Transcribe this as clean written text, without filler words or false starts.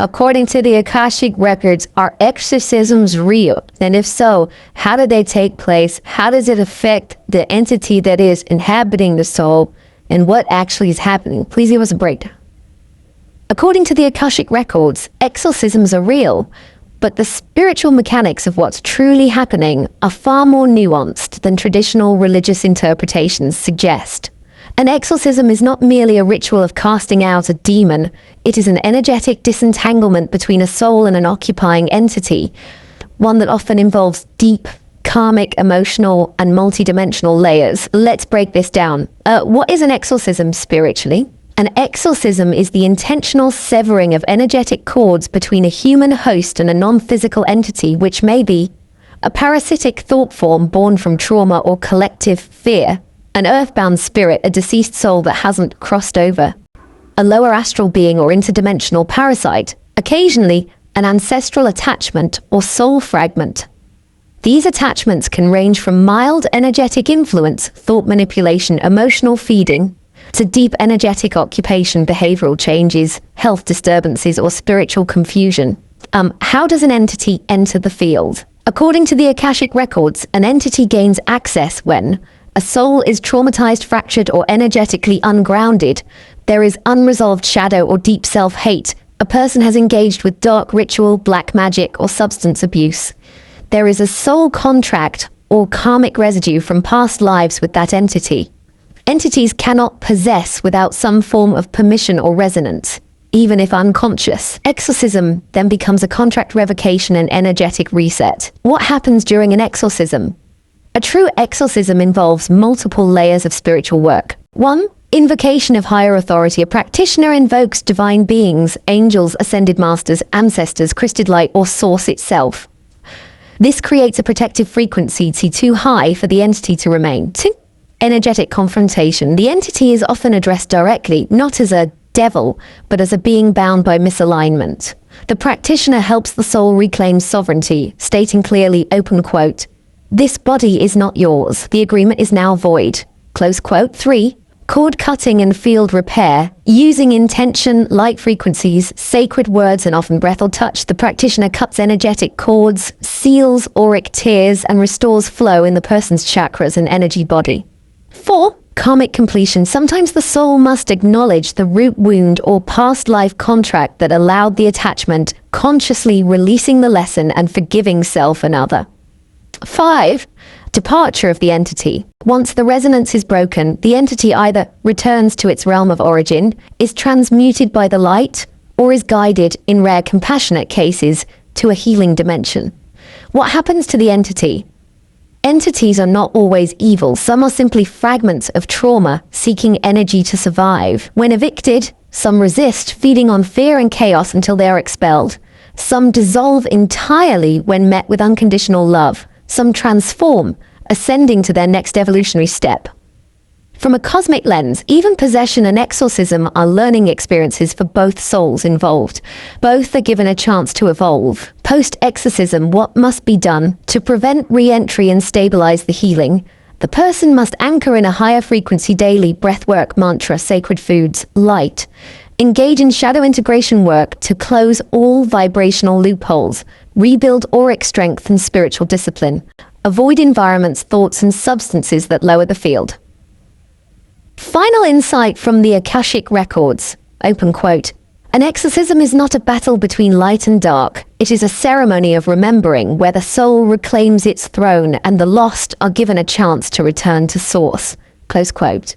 According to the Akashic Records, are exorcisms real? And if so, how do they take place? How does it affect the entity that is inhabiting the soul? And what actually is happening? Please give us a breakdown. According to the Akashic Records, exorcisms are real, but the spiritual mechanics of what's truly happening are far more nuanced than traditional religious interpretations suggest. An exorcism is not merely a ritual of casting out a demon. It is an energetic disentanglement between a soul and an occupying entity, one that often involves deep, karmic, emotional, and multidimensional layers. Let's break this down. What is an exorcism spiritually? An exorcism is the intentional severing of energetic cords between a human host and a non-physical entity, which may be a parasitic thought form born from trauma or collective fear, an earthbound spirit, a deceased soul that hasn't crossed over, a lower astral being or interdimensional parasite, occasionally an ancestral attachment or soul fragment. These attachments can range from mild energetic influence, thought manipulation, emotional feeding, to deep energetic occupation, behavioral changes, health disturbances, or spiritual confusion. How does an entity enter the field? According to the Akashic Records, an entity gains access when a soul is traumatized, fractured, or energetically ungrounded. There is unresolved shadow or deep self-hate. A person has engaged with dark ritual, black magic, or substance abuse. There is a soul contract or karmic residue from past lives with that entity. Entities cannot possess without some form of permission or resonance, even if unconscious. Exorcism then becomes a contract revocation and energetic reset. What happens during an exorcism? A true exorcism involves multiple layers of spiritual work. 1. Invocation of higher authority. A practitioner invokes divine beings, angels, ascended masters, ancestors, crystal light, or source itself. This creates a protective frequency too high for the entity to remain. 2. Energetic confrontation. The entity is often addressed directly, not as a devil, but as a being bound by misalignment. The practitioner helps the soul reclaim sovereignty, stating clearly, open quote, "This body is not yours. The agreement is now void." Close quote. 3. Cord cutting and field repair. Using intention, light frequencies, sacred words, and often breath or touch, the practitioner cuts energetic cords, seals auric tears, and restores flow in the person's chakras and energy body. 4. Karmic completion. Sometimes the soul must acknowledge the root wound or past life contract that allowed the attachment, consciously releasing the lesson and forgiving self and other. 5. Departure of the entity. Once the resonance is broken, the entity either returns to its realm of origin, is transmuted by the light, or is guided, in rare compassionate cases, to a healing dimension. What happens to the entity? Entities are not always evil. Some are simply fragments of trauma, seeking energy to survive. When evicted, some resist, feeding on fear and chaos until they are expelled. Some dissolve entirely when met with unconditional love. Some transform, ascending to their next evolutionary step. From a cosmic lens, even possession and exorcism are learning experiences for both souls involved. Both are given a chance to evolve. Post-exorcism, what must be done to prevent re-entry and stabilize the healing? The person must anchor in a higher frequency daily, breathwork, mantra, sacred foods, light. Engage in shadow integration work to close all vibrational loopholes. Rebuild auric strength and spiritual discipline. Avoid environments, thoughts, and substances that lower the field. Final insight from the Akashic Records, open quote, "An exorcism is not a battle between light and dark. It is a ceremony of remembering where the soul reclaims its throne and the lost are given a chance to return to source." Close quote.